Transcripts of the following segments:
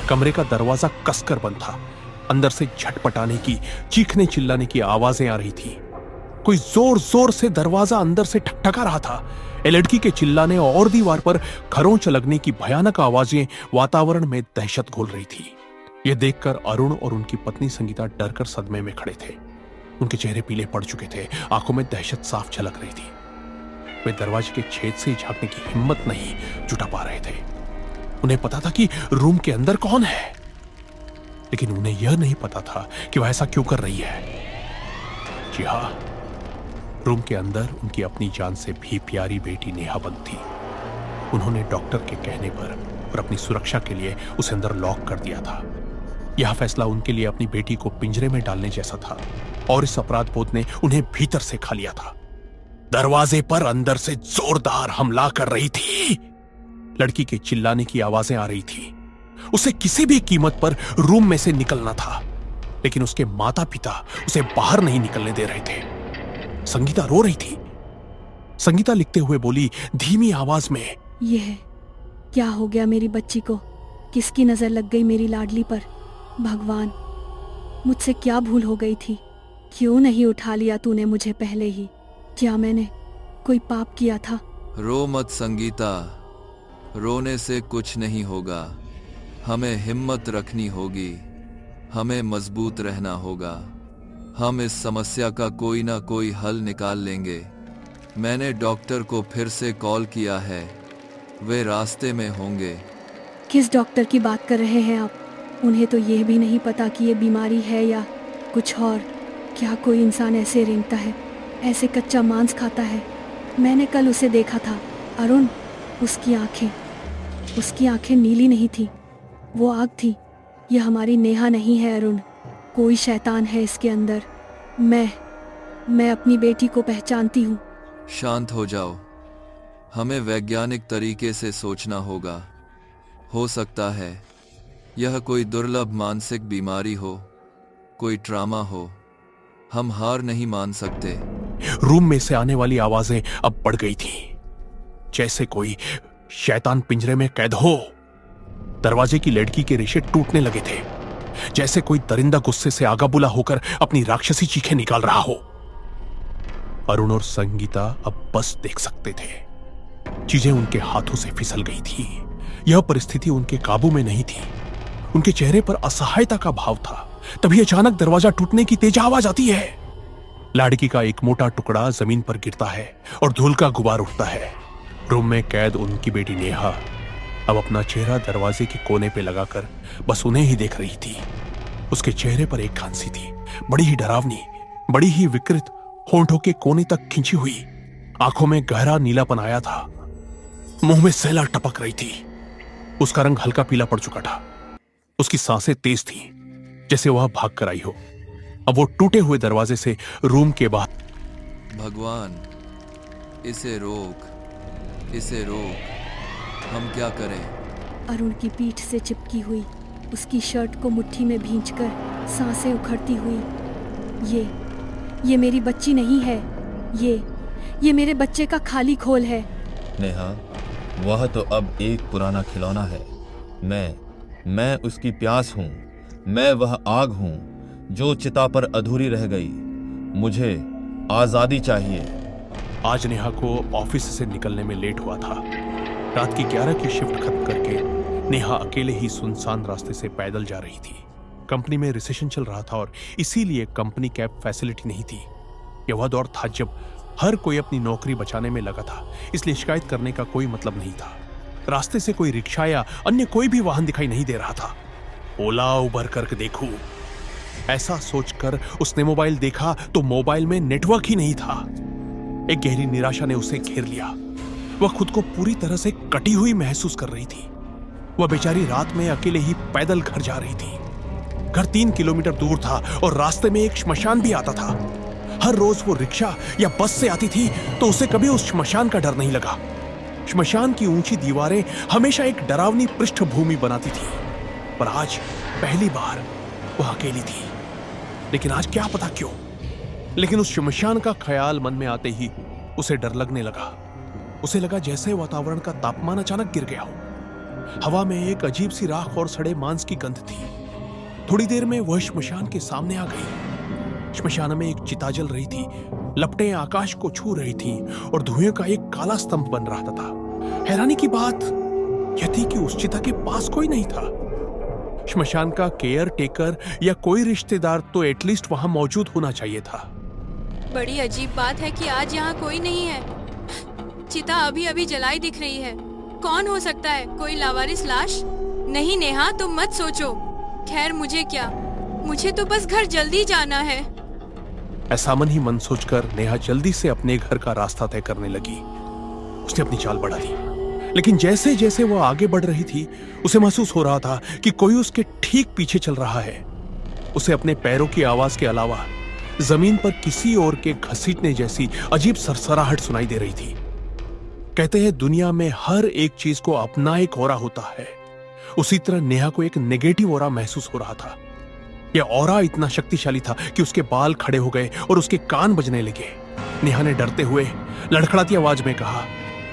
कमरे का दरवाजा कसकर बंद था। अंदर से झटपटाने की, चीखने चिल्लाने की आवाजें आ रही थी। कोई जोर जोर से दरवाजा अंदर से ठकठका रहा था। ए लड़की के चिल्लाने और दीवार पर खरोंच लगने की भयानक आवाजें वातावरण में दहशत घोल रही थी। यह देखकर अरुण और उनकी पत्नी संगीता डरकर सदमे में खड़े थे। उनके चेहरे पीले पड़ चुके थे, आंखों में दहशत साफ झलक रही थी। वे दरवाजे के छेद से झांकने की हिम्मत नहीं जुटा पा रहे थे। उन्हें पता था कि रूम के अंदर कौन है, लेकिन उन्हें यह नहीं पता था कि वह ऐसा क्यों कर रही है। जी हां, रूम के अंदर उनकी अपनी जान से भी प्यारी बेटी नेहा बंद थी। उन्होंने डॉक्टर के कहने पर और अपनी सुरक्षा के लिए उसे अंदर लॉक कर दिया था। यह फैसला उनके लिए अपनी बेटी को पिंजरे में डालने जैसा था, और इस अपराध बोध ने उन्हें भीतर से खा लिया था। दरवाजे पर अंदर से जोरदार हमला कर रही थी। लड़की के चिल्लाने की आवाजें आ रही थी। उसे किसी भी कीमत पर रूम में से निकलना था, लेकिन उसके माता पिता उसे बाहर नहीं निकलने दे रहे थे। संगीता रो रही थी। संगीता लिखते हुए बोली धीमी आवाज में, यह क्या हो गया मेरी बच्ची को? किसकी नजर लग गई मेरी लाडली पर? भगवान, मुझसे क्या भूल हो गई थी? क्यों नहीं उठा लिया तूने मुझे पहले ही? क्या मैंने कोई पाप किया था? रो मत संगीता, रोने से कुछ नहीं होगा। हमें हिम्मत रखनी होगी, हमें मजबूत रहना होगा। हम इस समस्या का कोई ना कोई हल निकाल लेंगे। मैंने डॉक्टर को फिर से कॉल किया है, वे रास्ते में होंगे। किस डॉक्टर की बात कर रहे हैं आप? उन्हें तो यह भी नहीं पता कि ये बीमारी है या कुछ और। क्या कोई इंसान ऐसे रेंगता है, ऐसे कच्चा मांस खाता है? मैंने कल उसे देखा था अरुण, उसकी आंखें नीली नहीं थी, वो आग थी। यह हमारी नेहा नहीं है अरुण, कोई शैतान है इसके अंदर। मैं अपनी बेटी को पहचानती हूँ। शांत हो जाओ, हमें वैज्ञानिक तरीके से सोचना होगा। हो सकता है यह कोई दुर्लभ मानसिक बीमारी हो, कोई ट्रॉमा हो। हम हार नहीं मान सकते। रूम में से आने वाली आवाजें अब बढ़ गई थी, जैसे कोई शैतान पिंजरे में कैद हो। दरवाजे की लड़की के रेशे टूटने लगे थे, जैसे कोई दरिंदा गुस्से से आगा बुला होकर अपनी राक्षसी चीखें निकाल रहा हो। अरुण और संगीता अब बस देख सकते थे। चीजें उनके हाथों से फिसल गई थी। यह परिस्थिति उनके काबू में नहीं थी। उनके चेहरे पर असहायता का भाव था। तभी अचानक दरवाजा टूटने की तेज आवाज आती है। लाड़की का एक मोटा टुकड़ा जमीन पर गिरता है और धूल का गुबार उठता है। रूम में कैद उनकी बेटी नेहा अब अपना चेहरा दरवाजे के कोने पे लगाकर बस उन्हें ही देख रही थी। उसके चेहरे पर एक खांसी थी, बड़ी ही डरावनी, बड़ी ही विकृत, होंठों के कोने तक खिंची हुई। आंखों में गहरा नीलापन आया था, मुंह में सैला टपक रही थी। उसका रंग हल्का पीला पड़ चुका था। उसकी सांसें तेज थीं, जैसे वह भाग कर आई हो। अब वो टूटे हुए दरवाजे से रूम के बाहर। भगवान, इसे रोक, इसे रोक। हम क्या करें? अरुण की पीठ से चिपकी हुई उसकी शर्ट को मुट्ठी में भींचकर सांसें उखड़ती हुई। ये मेरी बच्ची नहीं है, ये मेरे बच्चे का खाली खोल है। नेहा, वह तो अब एक पुराना खिलौना है। मैं उसकी प्यास हूँ। मैं वह आग हूँ जो चिता पर अधूरी रह गई। मुझे आजादी चाहिए। आज नेहा को ऑफिस से निकलने में लेट हुआ था। रात की 11 की शिफ्ट खत्म करके नेहा अकेले ही सुनसान रास्ते से पैदल जा रही थी। कंपनी में रिसेशन चल रहा था और इसीलिए कंपनी कैब फैसिलिटी नहीं थी। यह वह दौर था जब हर कोई अपनी नौकरी बचाने में लगा था, इसलिए शिकायत करने का कोई मतलब नहीं था। रास्ते से कोई रिक्शा या अन्य कोई भी वाहन दिखाई नहीं दे रहा था। ओला उबर करके देखूं, ऐसा सोचकर उसने मोबाइल देखा तो मोबाइल में नेटवर्क ही नहीं था। एक गहरी निराशा ने उसे घेर लिया। वह खुद को पूरी तरह से कटी हुई महसूस कर रही थी। वह बेचारी रात में अकेले ही पैदल घर जा रही थी। घर 3 किलोमीटर दूर था और रास्ते में एक श्मशान भी आता था। हर रोज वो रिक्शा या बस से आती थी तो उसे कभी उस श्मशान का डर नहीं लगा। श्मशान की ऊंची दीवारें हमेशा एक डरावनी पृष्ठभूमि बनाती थी, पर आज पहली बार वह अकेली थी। लेकिन आज क्या पता क्यों, लेकिन उस श्मशान का ख्याल मन में आते ही उसे डर लगने लगा। उसे लगा जैसे वातावरण का तापमान अचानक गिर गया हो। हवा में एक अजीब सी राख और सड़े मांस की गंध थी। थोड़ी देर में वह श्मशान के सामने आ गई। श्मशान में एक चिता जल रही थी, लपटें आकाश को छू रही थीं और धुएं का एक काला स्तंभ बन रहा था। हैरानी की बात यह थी कि उस चिता के पास कोई नहीं था। श्मशान का केयर टेकर या कोई रिश्तेदार तो एटलीस्ट वहां मौजूद होना चाहिए था। बड़ी अजीब बात है कि आज यहाँ कोई नहीं है। चिता अभी अभी जलाई दिख रही है। कौन हो सकता है? कोई लावारिस लाश? नहीं नेहा, तुम मत सोचो। खैर मुझे क्या, मुझे तो बस घर जल्दी जाना है। ऐसा मन ही मन सोचकर नेहा जल्दी से अपने घर का रास्ता तय करने लगी। उसने अपनी चाल बढ़ा दी, लेकिन जैसे जैसे वह आगे बढ़ रही थी उसे महसूस हो रहा था कि कोई उसके ठीक पीछे चल रहा है। उसे अपने पैरों की आवाज के अलावा जमीन पर किसी और के घसीटने जैसी अजीब सरसराहट सुनाई दे रही थी। कहते हैं दुनिया में हर एक चीज को अपना एक ऑरा होता है। उसी तरह नेहा को एक नेगेटिव ऑरा महसूस हो रहा था। यह ऑरा इतना शक्तिशाली था कि उसके बाल खड़े हो गए और उसके कान बजने लगे। नेहा ने डरते हुए लड़खड़ाती आवाज में कहा,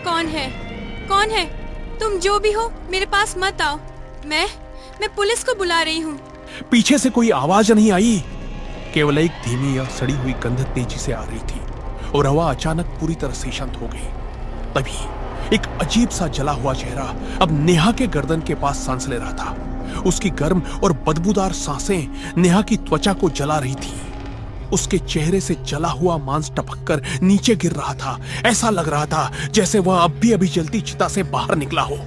कौन है? कौन है? तुम जो भी हो मेरे पास मत आओ। मैं पुलिस को बुला रही हूँ। पीछे से कोई आवाज नहीं आई, केवल एक धीमी या सड़ी हुई गंध तेजी से आ रही थी और हवा अचानक पूरी तरह से शांत हो गई। तभी एक अजीब सा जला हुआ चेहरा अब नेहा के गर्दन के पास सांस ले रहा था। उसकी गर्म और बदबूदार सांसें नेहा की त्वचा को जला रही थी। उसके चेहरे से जला हुआ मांस टपककर नीचे गिर रहा था। ऐसा लग रहा था जैसे वह अभी अभी जलती चिता से बाहर निकला हो।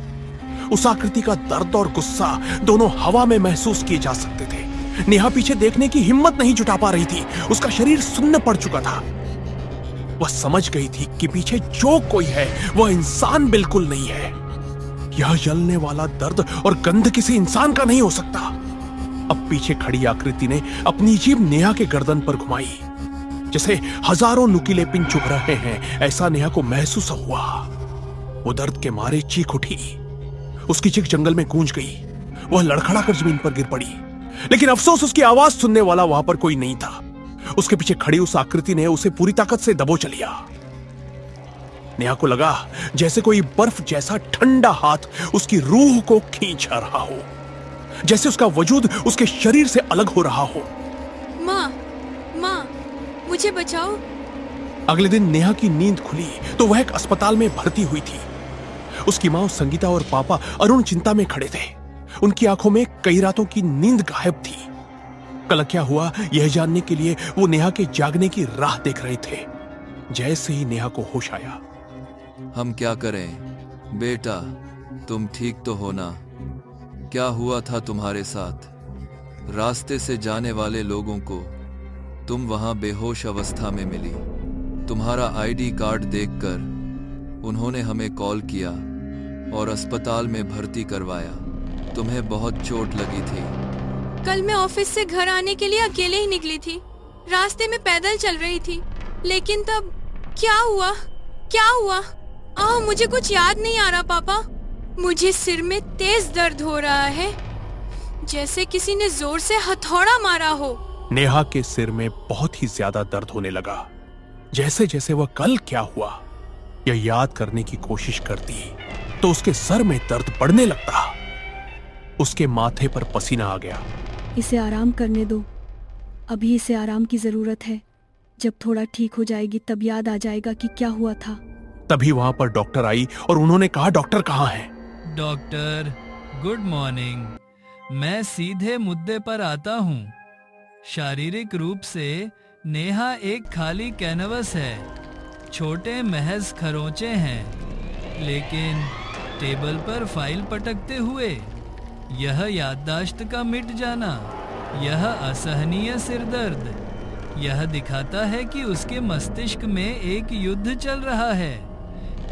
उस आकृति का दर्द और गुस्सा दोनों हवा में महसूस किए जा सकते थे। नेहा पीछे देखने की हिम्मत नहीं जुटा पा रही थी। उसका शरीर सुन्न पड़ चुका था। वह समझ गई थी कि पीछे जो कोई है वह इंसान बिल्कुल नहीं है। यह जलने वाला दर्द और गंध किसी इंसान का नहीं हो सकता। अब पीछे खड़ी आकृति ने अपनी जीभ नेहा के गर्दन पर घुमाई, जैसे हजारों नुकीले पिन चुभ रहे हैं। ऐसा नेहा को महसूस हुआ। वो दर्द के मारे चीख उठी। उसकी चीख जंगल में गूंज गई। वह लड़खड़ा कर जमीन पर गिर पड़ी, लेकिन अफसोस उसकी आवाज सुनने वाला वहां पर कोई नहीं था। उसके पीछे खड़ी उस आकृति ने उसे पूरी ताकत से दबोच लिया। नेहा को लगा जैसे कोई बर्फ जैसा ठंडा हाथ उसकी रूह को खींच रहा हो, जैसे उसका वजूद उसके शरीर से अलग हो रहा हो। माँ, मुझे बचाओ। अगले दिन नेहा की नींद खुली तो वह एक अस्पताल में भर्ती हुई थी। उसकी मां संगीता और पापा अरुण चिंता में खड़े थे। उनकी आंखों में कई रातों की नींद गायब थी। कल क्या हुआ यह जानने के लिए वो नेहा के जागने की राह देख रहे थे। जैसे ही नेहा को होश आया, हम क्या करें? बेटा, तुम ठीक तो हो ना? क्या हुआ था तुम्हारे साथ? रास्ते से जाने वाले लोगों को तुम वहां बेहोश अवस्था में मिली। तुम्हारा आईडी कार्ड देखकर उन्होंने हमें कॉल किया और अस्पताल में भर्ती करवाया। तुम्हें बहुत चोट लगी थी। कल मैं ऑफिस से घर आने के लिए अकेले ही निकली थी। रास्ते में पैदल चल रही थी, लेकिन तब क्या हुआ? मुझे कुछ याद नहीं आ रहा पापा। मुझे सिर में तेज दर्द हो रहा है, जैसे किसी ने जोर से हथौड़ा मारा हो। नेहा के सिर में बहुत ही ज्यादा दर्द होने लगा। जैसे जैसे वह कल क्या हुआ यह याद करने की कोशिश करती तो उसके सर में दर्द बढ़ने लगता। उसके माथे पर पसीना आ गया। इसे आराम करने दो, अभी इसे आराम की जरूरत है। जब थोड़ा ठीक हो जाएगी तब याद आ जाएगा कि क्या हुआ था। तभी वहां पर डॉक्टर आई और उन्होंने कहा, डॉक्टर कहाँ हैं? Doctor, good morning. मैं सीधे मुद्दे पर आता हूँ। शारीरिक रूप से नेहा एक खाली कैनवस है। छोटे महज खरोंचे हैं, लेकिन टेबल पर फाइल पटकते हुए यह याददाश्त का मिट जाना, यह असहनीय सिरदर्द, यह दिखाता है कि उसके मस्तिष्क में एक युद्ध चल रहा है।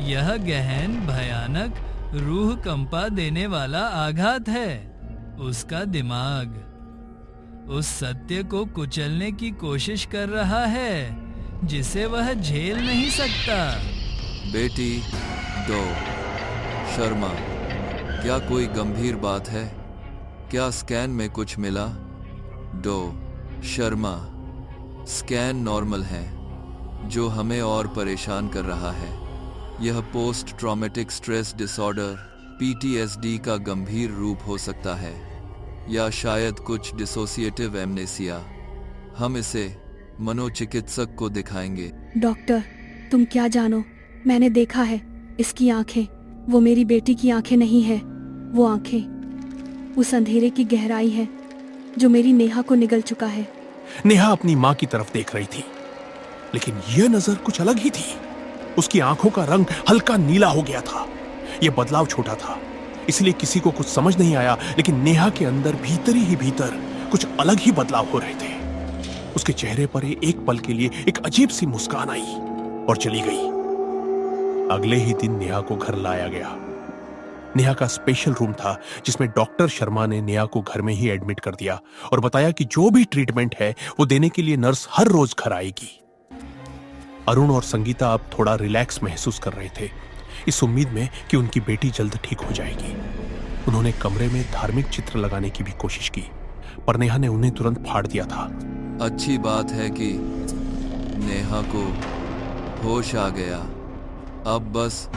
यह गहन, भयानक, रूह कंपा देने वाला आघात है। उसका दिमाग उस सत्य को कुचलने की कोशिश कर रहा है जिसे वह झेल नहीं सकता। बेटी दो शर्मा, क्या कोई गंभीर बात है? क्या स्कैन में कुछ मिला? डो शर्मा, स्कैन नॉर्मल है। जो हमें और परेशान कर रहा है यह post traumatic stress disorder PTSD का गंभीर रूप हो सकता है या शायद कुछ डिसोसिएटिव एमनेसिया। हम इसे मनोचिकित्सक को दिखाएंगे। डॉक्टर, तुम क्या जानो, मैंने देखा है इसकी आंखें, वो मेरी बेटी की आंखें नहीं है। वो आंखें उस अंधेरे की गहराई है जो मेरी नेहा को निगल चुका है। नेहा अपनी मां की तरफ देख रही थी, लेकिन यह नजर कुछ अलग ही थी। उसकी आंखों का रंग हल्का नीला हो गया था। यह बदलाव छोटा था, इसलिए किसी को कुछ समझ नहीं आया, लेकिन नेहा के अंदर भीतर ही भीतर कुछ अलग ही बदलाव हो रहे थे। उसके चेहरे पर एक पल के लिए एक अजीब सी मुस्कान आई और चली गई। अगले ही दिन नेहा को घर लाया गया। नेहा का स्पेशल रूम था जिसमें डॉक्टर शर्मा ने नेहा को घर में ही एडमिट कर दिया और बताया कि जो भी ट्रीटमेंट है वो देने के लिए नर्स हर रोज घर आएगी। अरुण और संगीता अब थोड़ा रिलैक्स महसूस कर रहे थे, इस उम्मीद में कि उनकी बेटी जल्द ठीक हो जाएगी। उन्होंने कमरे में धार्मिक चित्र लगाने की भी कोशिश की, पर नेहा ने उन्हें तुरंत फाड़ दिया था। अच्छी बात है कि नेहा को होश आ गया। अब बस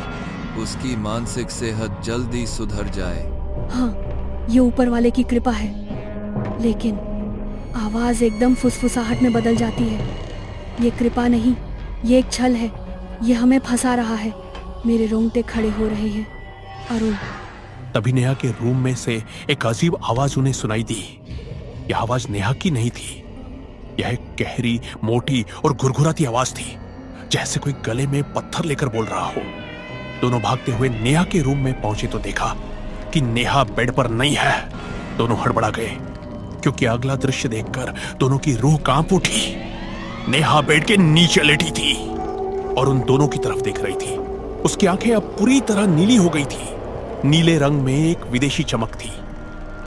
उसकी मानसिक सेहत जल्दी सुधर जाए। हाँ, ये ऊपर वाले की कृपा है, लेकिन आवाज एकदम फुसफुसाहट में बदल जाती है। ये कृपा नहीं, ये एक छल है। ये हमें फंसा रहा है। मेरे रोंगटे खड़े हो रहे हैं। अरुण। तभी नेहा के रूम में से एक अजीब आवाज उन्हें सुनाई दी। यह आवाज नेहा की नहीं थी। यह एक गहरी, मोटी और घुरघुराती आवाज थी, जैसे कोई गले में पत्थर लेकर बोल रहा हो। दोनों भागते हुए नेहा के रूम में पहुंचे तो देखा कि नेहा बेड पर नहीं है। दोनों हड़बड़ा गए, क्योंकि अगला दृश्य देखकर दोनों की रूह कांप उठी। नेहा बेड के नीचे लेटी थी और उन दोनों की तरफ देख रही थी। उसकी आंखें अब पूरी तरह नीली हो गई थी। नीले रंग में एक विदेशी चमक थी।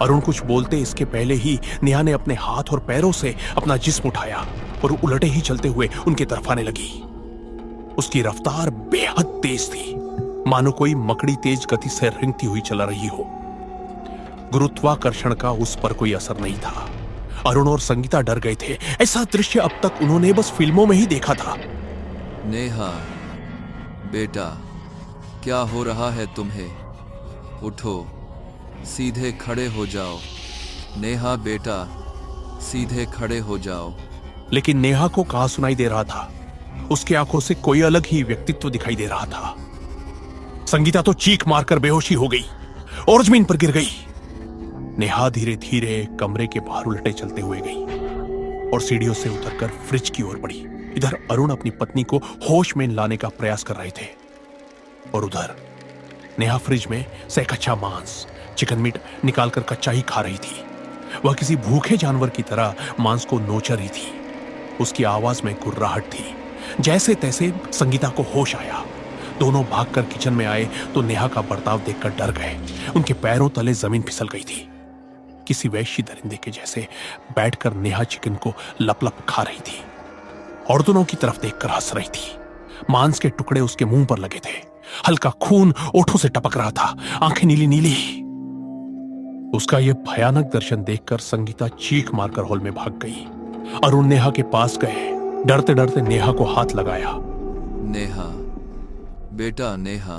अरुण कुछ बोलते इसके पहले ही नेहा ने अपने हाथ और पैरों से अपना जिस्म उठाया और उलटे ही चलते हुए उनकी तरफ आने लगी। उसकी रफ्तार बेहद तेज थी, मानो कोई मकड़ी तेज गति से रेंगती हुई चला रही हो। गुरुत्वाकर्षण का उस पर कोई असर नहीं था। अरुण और संगीता डर गए थे। ऐसा दृश्य अब तक उन्होंने बस फिल्मों में ही देखा था। नेहा बेटा, क्या हो रहा है तुम्हें? उठो, सीधे खड़े हो जाओ। नेहा बेटा, सीधे खड़े हो जाओ। लेकिन नेहा को कहां सुनाई दे रहा था। उसकी आंखों से कोई अलग ही व्यक्तित्व दिखाई दे रहा था। संगीता तो चीख मारकर बेहोशी हो गई और जमीन पर गिर गई। नेहा धीरे धीरे कमरे के बाहर उलटे चलते हुए गई और सीढ़ियों से उतरकर फ्रिज की ओर बढ़ी। इधर अरुण अपनी पत्नी को होश में लाने का प्रयास कर रहे थे और उधर नेहा फ्रिज में से कच्चा मांस, चिकन मीट निकालकर कच्चा ही खा रही थी। वह किसी भूखे जानवर की तरह मांस को नोच रही थी। उसकी आवाज में गुर्राहट थी। जैसे तैसे संगीता को होश आया। दोनों भागकर किचन में आए तो नेहा का बर्ताव देखकर डर गए। उनके पैरों तले जमीन फिसल गई थी। किसी वैश्य दरिंदे के जैसे बैठकर नेहा चिकन को लप लप खा रही थी और दोनों की तरफ देखकर हंस रही थी। मांस के टुकड़े उसके मुंह पर लगे थे। हल्का खून ओठों से टपक रहा था, आंखें नीली नीली। उसका यह भयानक दर्शन देखकर संगीता चीख मारकर हॉल में भाग गई। अरुण नेहा के पास गए, डरते डरते नेहा को हाथ लगाया। नेहा बेटा, नेहा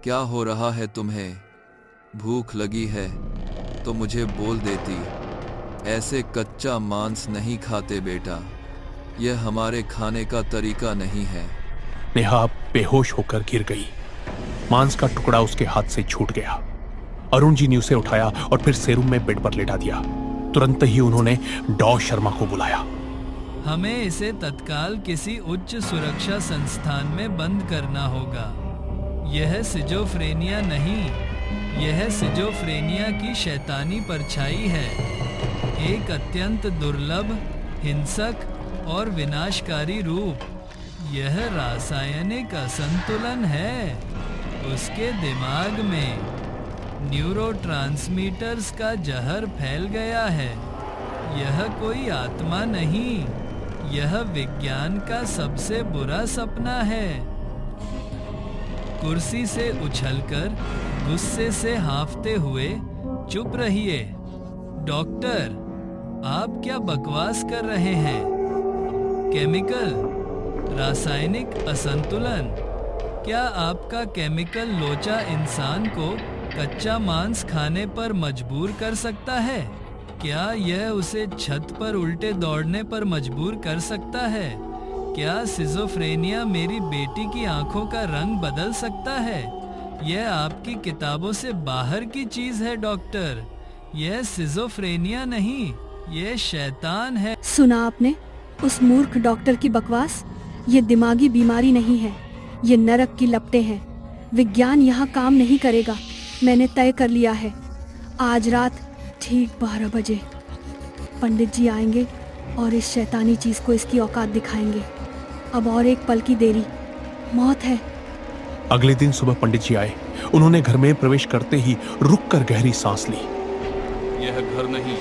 क्या हो रहा है तुम्हें? भूख लगी है तो मुझे बोल देती। ऐसे कच्चा मांस नहीं खाते बेटा, यह हमारे खाने का तरीका नहीं है। नेहा बेहोश होकर गिर गई। मांस का टुकड़ा उसके हाथ से छूट गया। अरुण जी ने उसे उठाया और फिर सेरूम में बेड पर लेटा दिया। तुरंत ही उन्होंने डॉ शर्मा को बुलाया। हमें इसे तत्काल किसी उच्च सुरक्षा संस्थान में बंद करना होगा। यह सिजोफ्रेनिया नहीं, यह सिजोफ्रेनिया की शैतानी परछाई है। एक अत्यंत दुर्लभ, हिंसक और विनाशकारी रूप। यह रासायनिक असंतुलन है। उसके दिमाग में न्यूरोट्रांसमीटर्स का जहर फैल गया है। यह कोई आत्मा नहीं, यह विज्ञान का सबसे बुरा सपना है। कुर्सी से उछलकर गुस्से से हाँफते हुए चुप रहिए। डॉक्टर, आप क्या बकवास कर रहे हैं? केमिकल, रासायनिक असंतुलन। क्या आपका केमिकल लोचा इंसान को कच्चा मांस खाने पर मजबूर कर सकता है? क्या यह उसे छत पर उल्टे दौड़ने पर मजबूर कर सकता है? क्या सिजोफ्रेनिया मेरी बेटी की आंखों का रंग बदल सकता है? यह आपकी किताबों से बाहर की चीज है डॉक्टर। यह सिजोफ्रेनिया नहीं, यह शैतान है। सुना आपने उस मूर्ख डॉक्टर की बकवास? ये दिमागी बीमारी नहीं है, ये नरक की लपटें हैं। विज्ञान यहाँ काम नहीं करेगा। मैंने तय कर लिया है, आज रात ठीक 12 बजे पंडित जी आएंगे और इस शैतानी चीज को इसकी औकात दिखाएंगे। अब और एक पल की देरी, मौत है। अगले दिन सुबह पंडित जी आए। उन्होंने घर में प्रवेश करते ही रुक कर गहरी सांस ली। यह घर नहीं,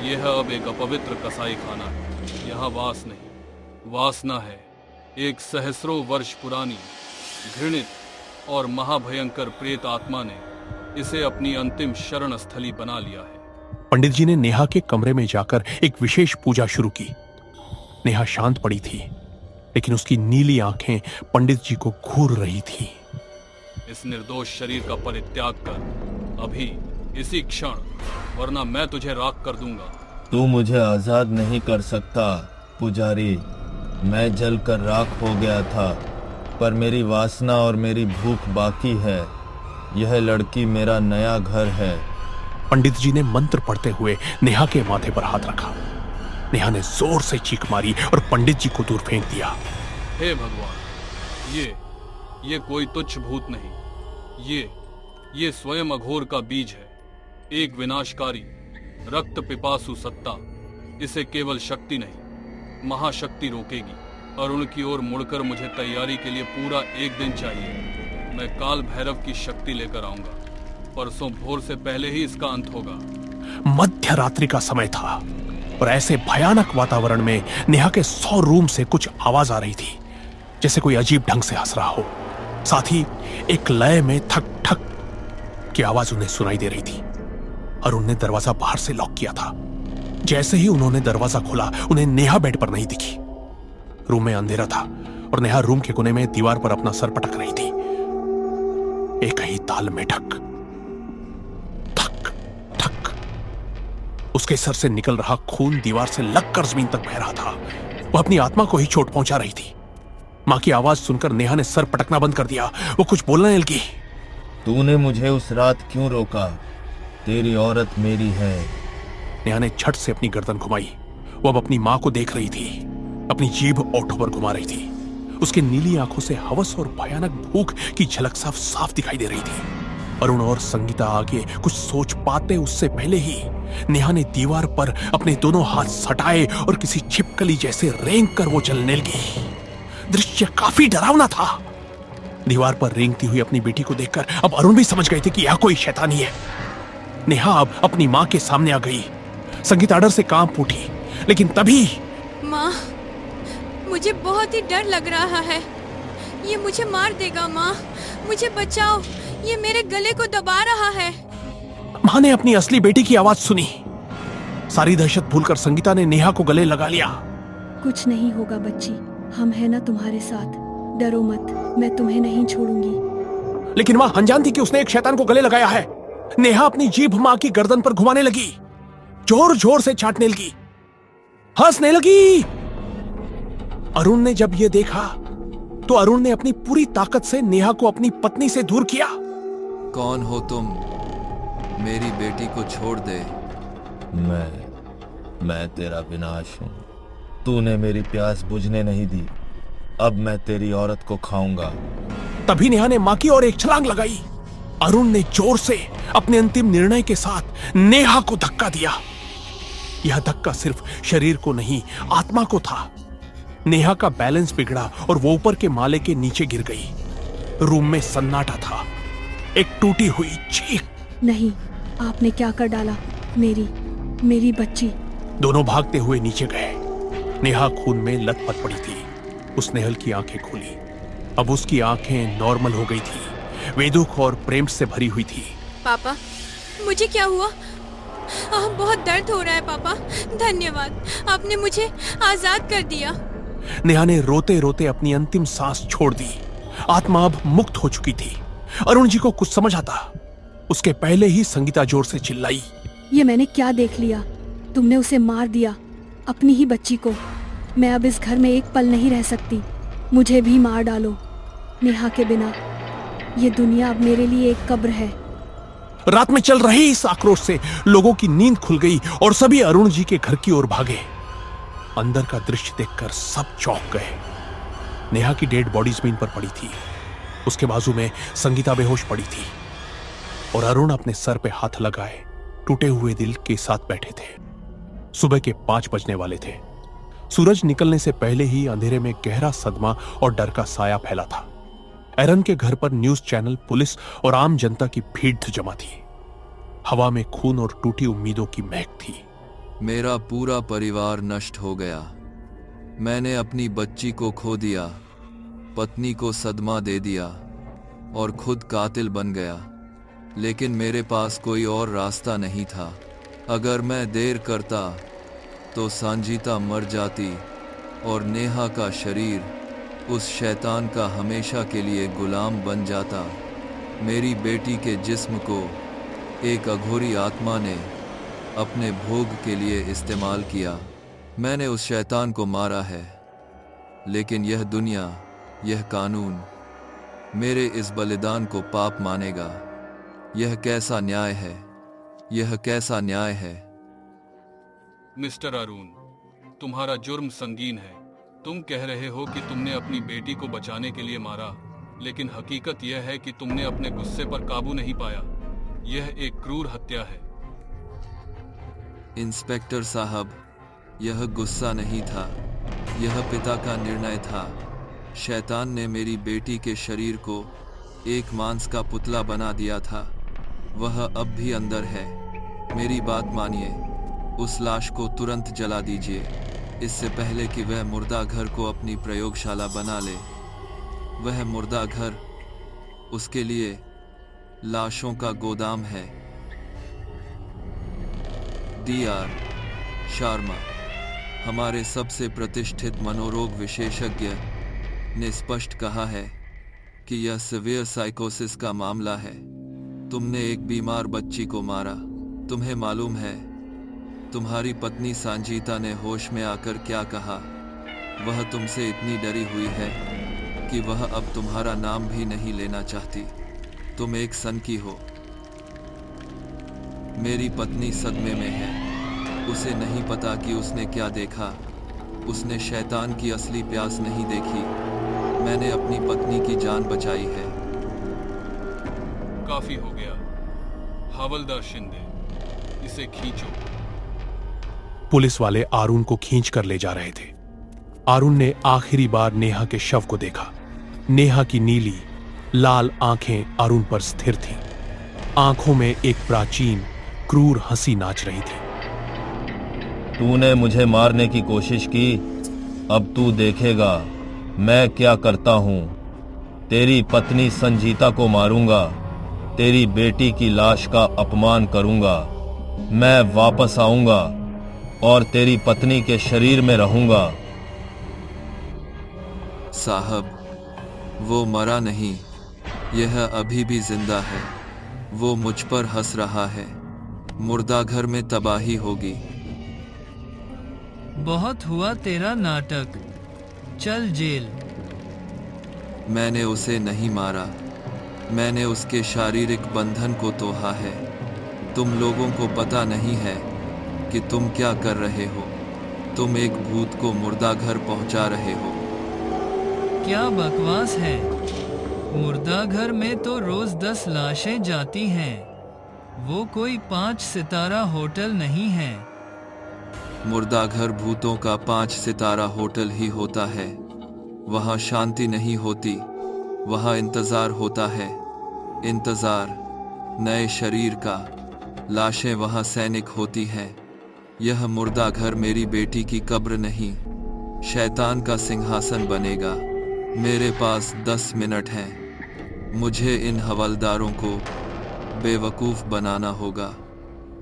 यह अब एक अपवित्र कसाई खाना है। यहाँ वास नहीं, वासना है। एक सहस्रों वर्ष पुरानी, घृणित और महाभयंकर प्रेत आत्मा ने इसे अपनी अंतिम शरण स्थली बना लिया है। पंडित जी ने नेहा के कमरे में जाकर एक विशेष पूजा शुरू की। नेहा शांत पड़ी थी, लेकिन उसकी नीली आंखें पंडित जी को घूर रही थीं। इस निर्दोष शरीर का परित्याग कर अभी, इसी क्षण, वरना मैं तुझे राख कर दूंगा। तू मुझे आजाद नहीं कर सकता पुजारी। मैं जल कर राख हो गया था, पर मेरी वासना और मेरी भूख बाकी है। यह लड़की मेरा नया घर है। पंडित जी ने मंत्र पढ़ते हुए नेहा के माथे पर हाथ रखा। नेहा ने जोर से चीख मारी और पंडित जी को दूर फेंक दिया। हे भगवान, ये कोई तुच्छ भूत नहीं, ये स्वयं अघोर का बीज है। एक विनाशकारी रक्त पिपासु सत्ता। इसे केवल शक्ति नहीं, महाशक्ति रोकेगी। अरुण की ओर मुड़कर मुझे तैयारी के लिए पूरा 1 दिन चाहिए। मैं काल भैरव की शक्ति लेकर आऊंगा। परसों भोर से पहले ही इसका अंत होगा। मध्य रात्रि का समय था और ऐसे भयानक वातावरण में नेहा के 100 रूम से कुछ आवाज आ रही थी, जैसे कोई अजीब ढंग से हंस रहा हो। साथ ही एक लय में थक ठक की आवाज उन्हें सुनाई दे रही थी। अरुण ने दरवाजा बाहर से लॉक किया था। जैसे ही उन्होंने दरवाजा खोला, उन्हें नेहा बेड पर नहीं दिखी। रूम में अंधेरा था और नेहा रूम के कोने में दीवार पर अपना सर पटक रही थी। एक ही ताल में ठक ठक ठक। उसके सर से निकल रहा खून दीवार से लगकर जमीन तक बह रहा था। वह अपनी आत्मा को ही चोट पहुंचा रही थी। मां की आवाज सुनकर नेहा ने सर पटकना बंद कर दिया। वो कुछ बोलने लगी। तूने मुझे उस रात क्यों रोका? तेरी औरत मेरी है। नेहा ने झट से अपनी गर्दन घुमाई। वो अब अपनी मां को देख रही थी। अपनी जीभ ओठों पर घुमा रही थी। उसकी नीली आंखों से हवस और भयानक भूख की झलक साफ साफ दिखाई दे रही थी। अरुण और संगीता आगे कुछ सोच पाते उससे पहले ही नेहा ने दीवार पर अपने दोनों हाथ सटाए और किसी छिपकली जैसे रेंग कर वो चलने लगी। दृश्य काफी डरावना था। दीवार पर रेंगती हुई अपनी बेटी को देखकर अब अरुण भी समझ गए थे कि यह कोई शैतानी है। नेहा अब अपनी मां के सामने आ गई। संगीता डर से कांप उठी, लेकिन तभी माँ, मुझे बहुत ही डर लग रहा है। ये मुझे मार देगा। माँ, मुझे बचाओ, ये मेरे गले को दबा रहा है। मां ने अपनी असली बेटी की आवाज सुनी। सारी दहशत भूलकर संगीता ने नेहा को गले लगा लिया। कुछ नहीं होगा बच्ची, हम हैं ना तुम्हारे साथ। डरो मत, मैं तुम्हें नहीं छोड़ूंगी। लेकिन मां अनजान थी कि उसने एक शैतान को गले लगाया है। नेहा अपनी जीभ मां की गर्दन पर घुमाने लगी, जोर जोर से चाटने लगी, हंसने लगी। अरुण ने जब यह देखा तो अरुण ने अपनी पूरी ताकत से नेहा को अपनी पत्नी से दूर किया। कौन हो तुम? मेरी बेटी को छोड़ दे। मैं तेरा विनाश हूं। तूने मेरी प्यास बुझने नहीं दी। अब मैं तेरी औरत को खाऊंगा। तभी नेहा ने मां की ओर एक छलांग लगाई। अरुण ने जोर से अपने अंतिम निर्णय के साथ नेहा को धक्का दिया। यह धक्का सिर्फ शरीर को नहीं, आत्मा को था। नेहा का बैलेंस बिगड़ा और वो ऊपर के माले के नीचे गिर गई। रूम में सन्नाटा था। एक टूटी हुई चीख। नहीं, आपने क्या कर डाला? मेरी बच्ची। दोनों भागते हुए नीचे गए। नेहा खून में लथपथ पड़ी थी। उसने हल्की आंखें खोली। अब उसकी आंखें नॉर्मल हो गई थी, वे दुख और प्रेम से भरी हुई थी। पापा, मुझे क्या हुआ? बहुत दर्द हो रहा है पापा। धन्यवाद, आपने मुझे आजाद कर दिया। नेहा ने रोते रोते अपनी अंतिम सांस छोड़ दी। आत्मा अब मुक्त हो चुकी थी। अरुण जी को कुछ समझ आता। उसके पहले ही संगीता जोर से चिल्लाई। ये मैंने क्या देख लिया? तुमने उसे मार दिया, अपनी ही बच्ची को। मैं अब इस घर में एक पल नहीं रह सकती। मुझे भी मार डालो। नेहा के बिना ये दुनिया अब मेरे लिए एक कब्र है। रात में चल रहे इस आक्रोश से लोगों की नींद खुल गई और सभी अरुण जी के घर की ओर भागे। अंदर का दृश्य देखकर सब चौंक गए। नेहा की डेड बॉडी जमीन पर पड़ी थी। उसके बाजू में संगीता बेहोश पड़ी थी और अरुण अपने सर पे हाथ लगाए टूटे हुए दिल के साथ बैठे थे। सुबह के 5 बजने वाले थे। सूरज निकलने से पहले ही अंधेरे में गहरा सदमा और डर का साया फैला था। एरन के घर पर न्यूज चैनल, पुलिस और आम जनता की भीड़ जमा थी। हवा में खून और टूटी उम्मीदों की महक थी। मेरा पूरा परिवार नष्ट हो गया। मैंने अपनी बच्ची को खो दिया, पत्नी को सदमा दे दिया और खुद कातिल बन गया। लेकिन मेरे पास कोई और रास्ता नहीं था। अगर मैं देर करता तो संजीता मर जाती और नेहा का शरीर उस शैतान का हमेशा के लिए गुलाम बन जाता। मेरी बेटी के जिस्म को एक अघोरी आत्मा ने अपने भोग के लिए इस्तेमाल किया। मैंने उस शैतान को मारा है, लेकिन यह दुनिया, यह कानून मेरे इस बलिदान को पाप मानेगा। यह कैसा न्याय है? यह कैसा न्याय है? मिस्टर अरुण, तुम्हारा जुर्म संगीन है। तुम कह रहे हो कि तुमने अपनी बेटी को बचाने के लिए मारा, लेकिन हकीकत यह है कि तुमने अपने गुस्से पर काबू नहीं पाया। यह एक क्रूर हत्या है। इंस्पेक्टर साहब, यह गुस्सा नहीं था, यह पिता का निर्णय था। शैतान ने मेरी बेटी के शरीर को एक मांस का पुतला बना दिया था। वह अब भी अंदर है। मेरी बात मानिए, उस लाश को तुरंत जला दीजिए, इससे पहले कि वह मुर्दा घर को अपनी प्रयोगशाला बना ले। वह मुर्दा घर उसके लिए लाशों का गोदाम है। DR शर्मा, हमारे सबसे प्रतिष्ठित मनोरोग विशेषज्ञ, ने स्पष्ट कहा है कि यह सीवियर साइकोसिस का मामला है। तुमने एक बीमार बच्ची को मारा। तुम्हें मालूम है तुम्हारी पत्नी संजीता ने होश में आकर क्या कहा? वह तुमसे इतनी डरी हुई है कि वह अब तुम्हारा नाम भी नहीं लेना चाहती। तुम एक सनकी हो। मेरी पत्नी सदमे में है। उसे नहीं पता कि उसने क्या देखा। उसने शैतान की असली प्यास नहीं देखी। मैंने अपनी पत्नी की जान बचाई है। काफी हो गया। हवलदार शिंदे, इसे खींचो। पुलिस वाले अरुण को खींच कर ले जा रहे थे। अरुण ने आखिरी बार नेहा के शव को देखा। नेहा की नीली लाल आंखें अरुण पर स्थिर थीं। आंखों में एक प्राचीन क्रूर हंसी नाच रही थी। तूने मुझे मारने की कोशिश की, अब तू देखेगा मैं क्या करता हूं। तेरी पत्नी संजीता को मारूंगा, तेरी बेटी की लाश का अपमान करूंगा। मैं वापस आऊंगा और तेरी पत्नी के शरीर में रहूंगा। साहब, वो मरा नहीं, यह अभी भी जिंदा है। वो मुझ पर हंस रहा है। मुर्दा घर में तबाही होगी। बहुत हुआ तेरा नाटक, चल जेल। मैंने उसे नहीं मारा, मैंने उसके शारीरिक बंधन को तोड़ा है। तुम लोगों को पता नहीं है कि तुम क्या कर रहे हो। तुम एक भूत को मुर्दा घर पहुंचा रहे हो। क्या बकवास है? मुर्दा घर में तो रोज 10 लाशें जाती हैं। वो कोई 5 सितारा होटल नहीं है। मुर्दा घर भूतों का 5 सितारा होटल ही होता है। वहाँ शांति नहीं होती, वहाँ इंतजार होता है। इंतजार नए शरीर का। लाशें वहाँ सैनिक होती हैं। यह मुर्दा घर मेरी बेटी की कब्र नहीं, शैतान का सिंहासन बनेगा। मेरे पास 10 मिनट हैं। मुझे इन हवलदारों को बेवकूफ़ बनाना होगा।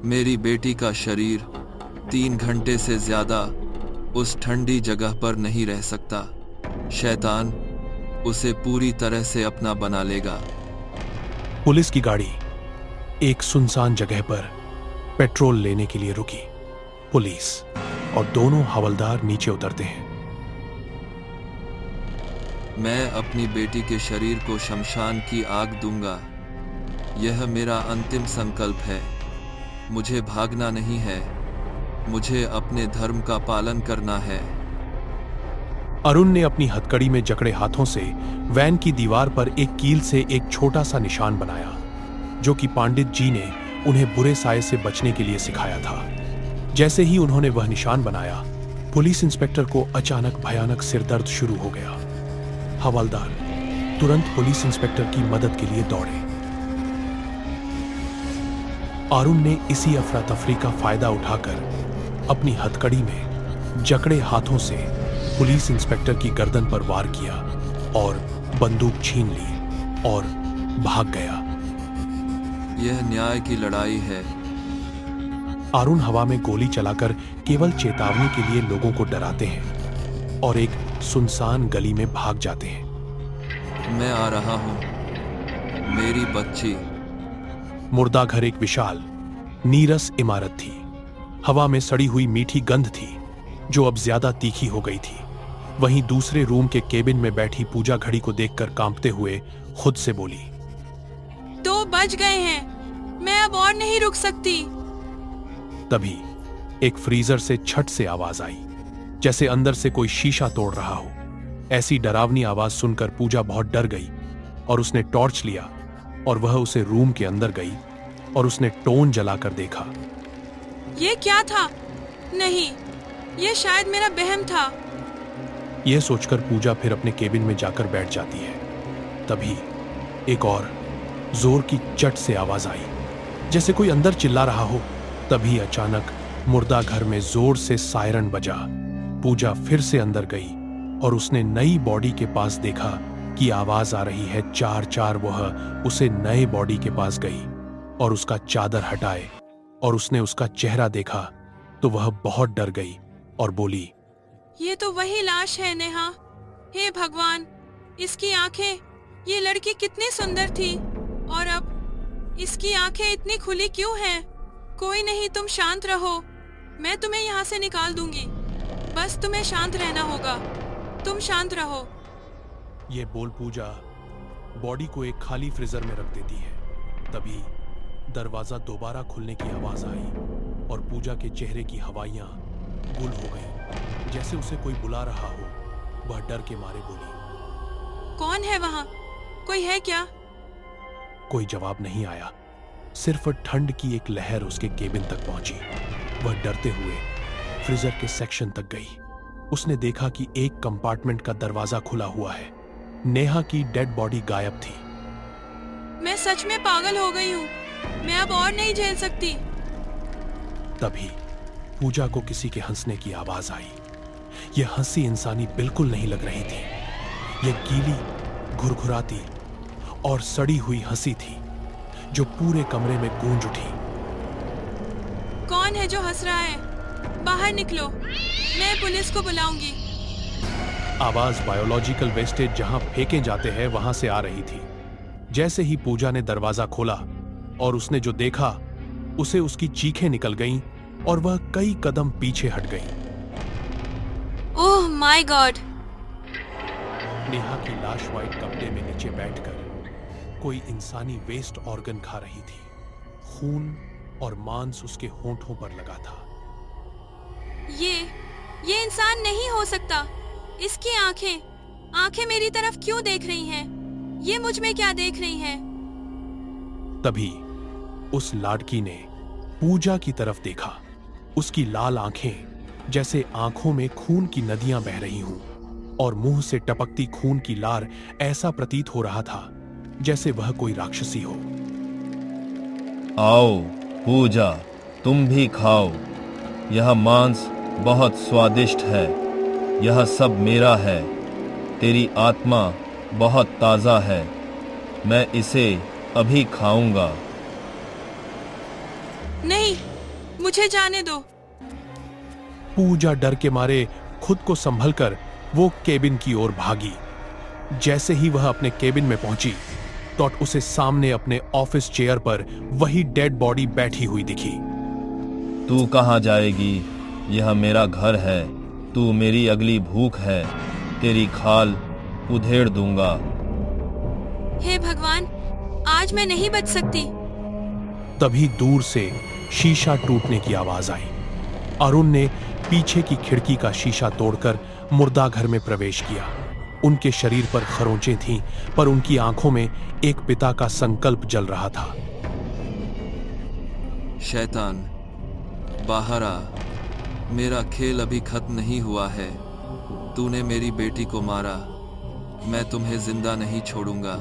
मेरी बेटी का शरीर 3 घंटे से ज़्यादा उस ठंडी जगह पर नहीं रह सकता। शैतान उसे पूरी तरह से अपना बना लेगा। पुलिस की गाड़ी एक सुनसान जगह पर पेट्रोल लेने के लिए रुकी। पुलिस और दोनों हवलदार नीचे उतरते हैं। मैं अपनी बेटी के शरीर को शमशान की आग दूंगा। यह मेरा अंतिम संकल्प है। मुझे भागना नहीं है, मुझे अपने धर्म का पालन करना है। अरुण ने अपनी हथकड़ी में जकड़े हाथों से वैन की दीवार पर एक कील से एक छोटा सा निशान बनाया, जो कि पंडित जी ने उन्हें बुरे साये से बचने के लिए सिखाया था। जैसे ही उन्होंने वह निशान बनाया, पुलिस इंस्पेक्टर को अचानक भयानक सिरदर्द शुरू हो गया। हवलदार तुरंत पुलिस इंस्पेक्टर की मदद के लिए दौड़े। अरुण ने इसी अफरा तफरी का फायदा उठाकर अपनी हथकड़ी में जकड़े हाथों से पुलिस इंस्पेक्टर की गर्दन पर वार किया और बंदूक छीन ली और भाग गया। यह न्याय की लड़ाई है। अरुण हवा में गोली चलाकर केवल चेतावनी के लिए लोगों को डराते हैं और एक सुनसान गली में भाग जाते हैं। मैं आ रहा हूं, मेरी बच्ची। मुर्दा घर एक विशाल नीरस इमारत थी। हवा में सड़ी हुई मीठी गंध थी जो अब ज्यादा तीखी हो गई थी। वहीं दूसरे रूम के केबिन में बैठी पूजा घड़ी को देखकर कांपते हुए खुद से बोली, 2 बज गए हैं, मैं अब और नहीं रुक सकती। तभी एक फ्रीजर से छट से आवाज आई, जैसे अंदर से कोई शीशा तोड़ रहा हो। ऐसी डरावनी आवाज सुनकर पूजा बहुत डर गई और उसने टॉर्च लिया और वह उसे रूम के अंदर गई और उसने टोन जलाकर देखा। ये क्या था? नहीं, ये शायद मेरा वहम था। यह सोचकर पूजा फिर अपने केबिन में जाकर बैठ जाती है। तभी एक और जोर की चट से आवाज आई, जैसे कोई अंदर चिल्ला रहा हो। तभी अचानक मुर्दा घर में जोर से सायरन बजा। पूजा फिर से अंदर गई और उसने नई बॉडी के पास देखा कि आवाज आ रही है। 4-4 वह उसे नए बॉडी के पास गई और उसका चादर हटाए और उसने उसका चेहरा देखा तो वह बहुत डर गई और बोली, ये तो वही लाश है नेहा। हे भगवान, इसकी आंखें, ये लड़की कितनी सुंदर थी और अब इसकी आंखें इतनी खुली क्यों हैं? कोई नहीं, तुम शांत रहो, मैं तुम्हें यहाँ से निकाल दूंगी। बस तुम्हें शांत रहना होगा, तुम शांत रहो। ये बोल पूजा बॉडी को एक खाली फ्रीजर में रख देती है। तभी दरवाजा दोबारा खुलने की आवाज आई और पूजा के चेहरे की हवाइयां गुल हो गई, जैसे उसे कोई बुला रहा हो। वह डर के मारे बोली, कौन है वहाँ? कोई है क्या? कोई जवाब नहीं आया। सिर्फ ठंड की एक लहर उसके केबिन तक पहुंची। वह डरते हुए फ्रीजर के सेक्शन तक गई। उसने देखा कि एक कंपार्टमेंट का दरवाजा खुला हुआ है। नेहा की डेड बॉडी गायब थी। मैं सच में पागल हो गई हूँ, मैं अब और नहीं झेल सकती। तभी पूजा को किसी के हंसने की आवाज आई। यह हंसी इंसानी बिल्कुल नहीं लग रही थी। यह गीली, घुरघुराती और सड़ी हुई हंसी थी जो पूरे कमरे में गूंज उठी। कौन है जो हंस रहा है? बाहर निकलो, मैं पुलिस को बुलाऊंगी। आवाज बायोलॉजिकल वेस्टेज जहां फेंके जाते हैं वहां से आ रही थी। जैसे ही पूजा ने दरवाजा खोला और उसने जो देखा, उसे उसकी चीखें निकल गईं और वह कई कदम पीछे हट गई। Oh my God! नेहा की लाश व्हाइट कपड़े में नीचे बैठकर कोई इंसानी वेस्ट ऑर्गन खा रही थी। खून और मांस उसके होंठों पर लगा था। ये इंसान नहीं हो सकता। इसकी आंखें मेरी तरफ क्यों देख रही हैं? ये मुझ में क्या देख रही हैं? तभी उस लाड़की ने पूजा की तरफ देखा। उसकी लाल आंखें जैसे आंखों में खून की नदियां बह रही हों और मुंह से टपकती खून की लार ऐसा प्रतीत हो रहा था जैसे वह कोई राक्षसी हो। आओ पूजा, तुम भी खाओ। यह मांस बहुत स्वादिष्ट है। यह सब मेरा है। तेरी आत्मा बहुत ताजा है। मैं इसे अभी खाऊंगा। नहीं, मुझे जाने दो। पूजा डर के मारे खुद को संभलकर वो केबिन की ओर भागी। जैसे ही वह अपने केबिन में पहुंची, तो उसे सामने अपने ऑफिस चेयर पर वही डेड बॉडी बैठी हुई दिखी। तू कहाँ जाएगी? यह मेरा घर है। तू मेरी अगली भूख है। तेरी खाल उधेड़ दूंगा। हे भगवान, आज मैं नहीं बच सकती। तभी दूर से शीशा टूटने की आवाज आई। अरुण ने पीछे की खिड़की का शीशा तोड़कर मुर्दा घर में प्रवेश किया। उनके शरीर पर खरोंचें थीं, पर उनकी आंखों में एक पिता का संकल्प जल रहा था। शैतान, बाहर आ। मेरा खेल अभी खत्म नहीं हुआ है। तूने मेरी बेटी को मारा। मैं तुम्हें जिंदा नहीं छोड़ूंगा।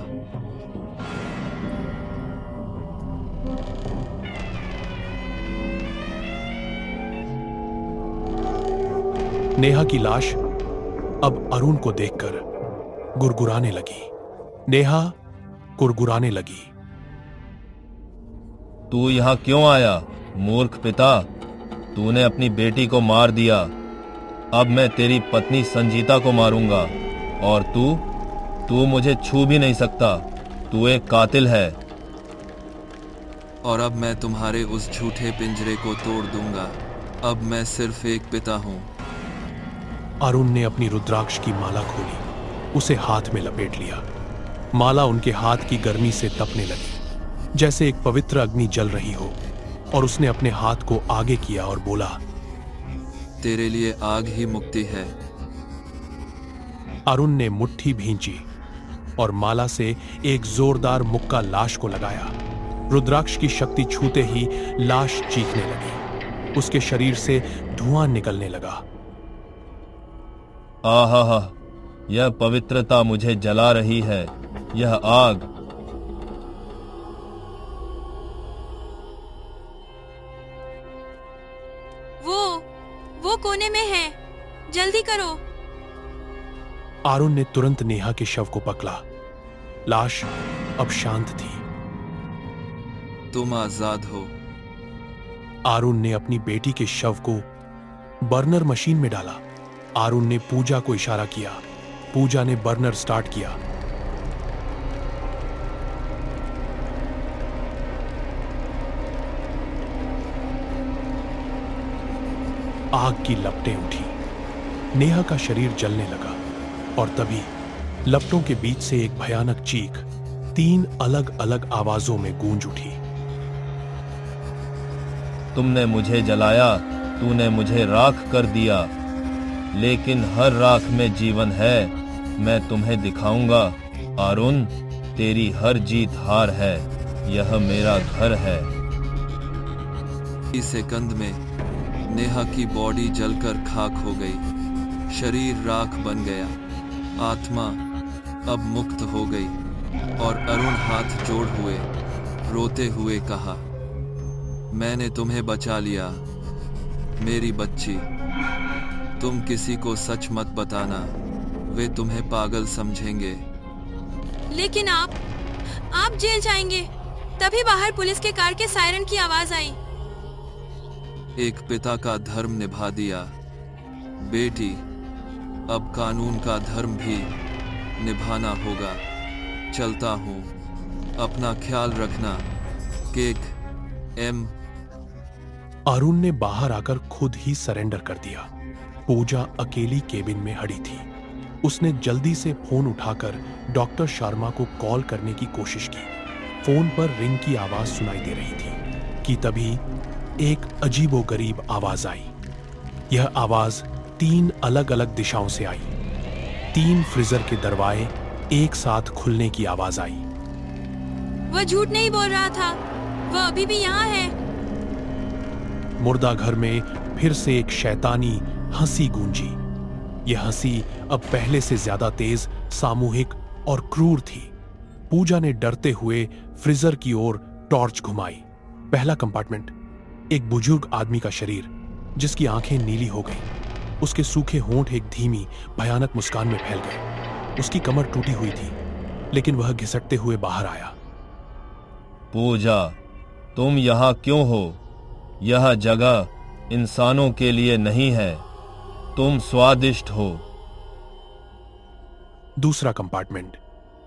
नेहा की लाश अब अरुण को देखकर गुरगुराने लगी। नेहा गुरगुराने लगी। तू यहाँ क्यों आया, मूर्ख पिता? तूने अपनी बेटी को मार दिया। अब मैं तेरी पत्नी संजीता को मारूंगा। और तू मुझे छू भी नहीं सकता। तू एक कातिल है। और अब मैं तुम्हारे उस झूठे पिंजरे को तोड़ दूंगा। अब मैं सिर्फ एक पिता हूं। अरुण ने अपनी रुद्राक्ष की माला खोली, उसे हाथ में लपेट लिया। माला उनके हाथ की गर्मी से तपने लगी, जैसे एक पवित्र अग्नि जल रही हो। और उसने अपने हाथ को आगे किया और बोला, तेरे लिए आग ही मुक्ति है। अरुण ने मुट्ठी भींची और माला से एक जोरदार मुक्का लाश को लगाया। रुद्राक्ष की शक्ति छूते ही लाश चीखने लगी। उसके शरीर से धुआं निकलने लगा। आहा, यह पवित्रता मुझे जला रही है। यह आग। वो कोने में है। जल्दी करो। अरुण ने तुरंत नेहा के शव को पकड़ा। लाश अब शांत थी। तुम आजाद हो। अरुण ने अपनी बेटी के शव को बर्नर मशीन में डाला। अरुण ने पूजा को इशारा किया। पूजा ने बर्नर स्टार्ट किया। आग की लपटें उठी। नेहा का शरीर जलने लगा और तभी लपटों के बीच से एक भयानक चीख 3 अलग अलग आवाजों में गूंज उठी। तुमने मुझे जलाया, तूने मुझे राख कर दिया, लेकिन हर राख में जीवन है। मैं तुम्हें दिखाऊंगा। अरुण, तेरी हर जीत हार है। यह मेरा घर है। इस सेकंड में नेहा की बॉडी जलकर खाक हो गई। शरीर राख बन गया। आत्मा अब मुक्त हो गई और अरुण हाथ जोड़ हुए रोते हुए कहा, मैंने तुम्हें बचा लिया मेरी बच्ची। तुम किसी को सच मत बताना, वे तुम्हें पागल समझेंगे। लेकिन आप जेल जाएंगे। तभी बाहर पुलिस के कार के सायरन की आवाज आई। एक पिता का धर्म निभा दिया। बेटी, अब कानून का धर्म भी निभाना होगा। चलता हूँ। अपना ख्याल रखना। Cake M. अरुण ने बाहर आकर खुद ही सरेंडर कर दिया। पूजा अकेली केबिन में खड़ी थी। उसने जल्दी से फोन उठाकर डॉक्टर शर्मा को कॉल करने की कोशिश की। फोन पर रिंग की आवाज सुनाई दे रही थी कि तभी एक अजीबोगरीब आवाज आई। यह आवाज 3 अलग अलग दिशाओं से आई। 3 फ्रीजर के दरवाजे एक साथ खुलने की आवाज आई। वह झूठ नहीं बोल रहा था। वह अभी भी यहाँ है। मुर्दा घर में फिर से एक शैतानी हंसी गूंजी। यह हंसी अब पहले से ज्यादा तेज, सामूहिक और क्रूर थी। पूजा ने डरते हुए फ्रीजर की ओर टॉर्च घुमाई। पहला कंपार्टमेंट, एक बुजुर्ग आदमी का शरीर जिसकी आंखें नीली हो गईं। उसके सूखे होंठ एक धीमी भयानक मुस्कान में फैल गए। उसकी कमर टूटी हुई थी, लेकिन वह घिसटते हुए बाहर आया। पूजा, तुम यहाँ क्यों हो? यह जगह इंसानों के लिए नहीं है। तुम स्वादिष्ट हो। दूसरा कंपार्टमेंट,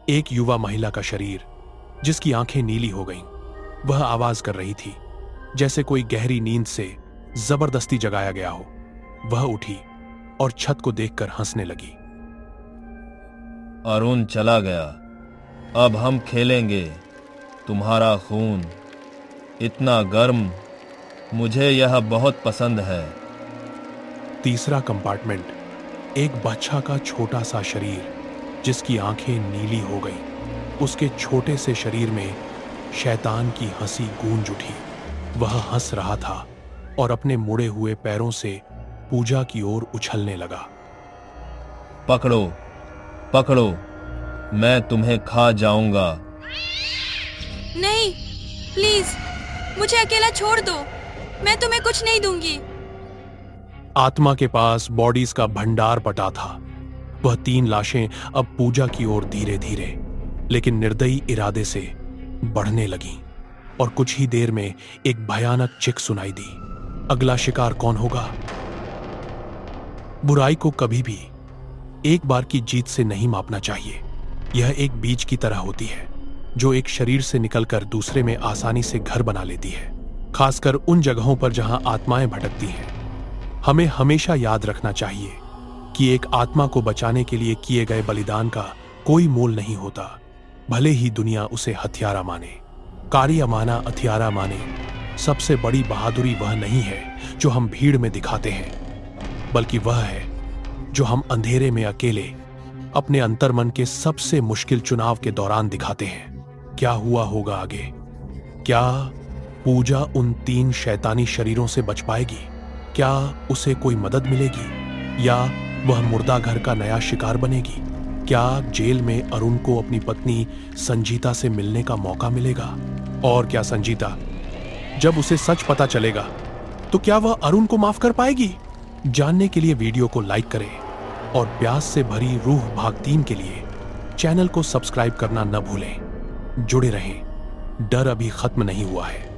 एक युवा महिला का शरीर जिसकी आंखें नीली हो गईं। वह आवाज कर रही थी जैसे कोई गहरी नींद से जबरदस्ती जगाया गया हो। वह उठी और छत को देखकर हंसने लगी। अरुण चला गया, अब हम खेलेंगे। तुम्हारा खून इतना गर्म, मुझे यह बहुत पसंद है। तीसरा कंपार्टमेंट, एक बच्चा का छोटा सा शरीर जिसकी आंखें नीली हो गईं। उसके छोटे से शरीर में शैतान की हंसी गूंज उठी। वह हंस रहा था और अपने मुड़े हुए पैरों से पूजा की ओर उछलने लगा। पकड़ो, पकड़ो, मैं तुम्हें खा जाऊंगा। नहीं, प्लीज मुझे अकेला छोड़ दो, मैं तुम्हें कुछ नहीं दूंगी। आत्मा के पास बॉडीज का भंडार पटा था। वह 3 लाशें अब पूजा की ओर धीरे धीरे लेकिन निर्दयी इरादे से बढ़ने लगीं और कुछ ही देर में एक भयानक चिक सुनाई दी। अगला शिकार कौन होगा? बुराई को कभी भी एक बार की जीत से नहीं मापना चाहिए। यह एक बीज की तरह होती है जो एक शरीर से निकलकर दूसरे में आसानी से घर बना लेती है, खासकर उन जगहों पर जहां आत्माएं भटकती हैं। हमें हमेशा याद रखना चाहिए कि एक आत्मा को बचाने के लिए किए गए बलिदान का कोई मोल नहीं होता, भले ही दुनिया उसे हथियारा माने। कार्य माना हथियारा माने। सबसे बड़ी बहादुरी वह नहीं है जो हम भीड़ में दिखाते हैं, बल्कि वह है जो हम अंधेरे में अकेले अपने अंतर्मन के सबसे मुश्किल चुनाव के दौरान दिखाते हैं। क्या हुआ होगा आगे? क्या पूजा उन 3 शैतानी शरीरों से बच पाएगी? क्या उसे कोई मदद मिलेगी या वह मुर्दा घर का नया शिकार बनेगी? क्या जेल में अरुण को अपनी पत्नी संजीता से मिलने का मौका मिलेगा? और क्या संजीता, जब उसे सच पता चलेगा तो क्या वह अरुण को माफ कर पाएगी? जानने के लिए वीडियो को लाइक करें और प्यास से भरी रूह भाग 3 के लिए चैनल को सब्सक्राइब करना न भूलें। जुड़े रहें, डर अभी खत्म नहीं हुआ है।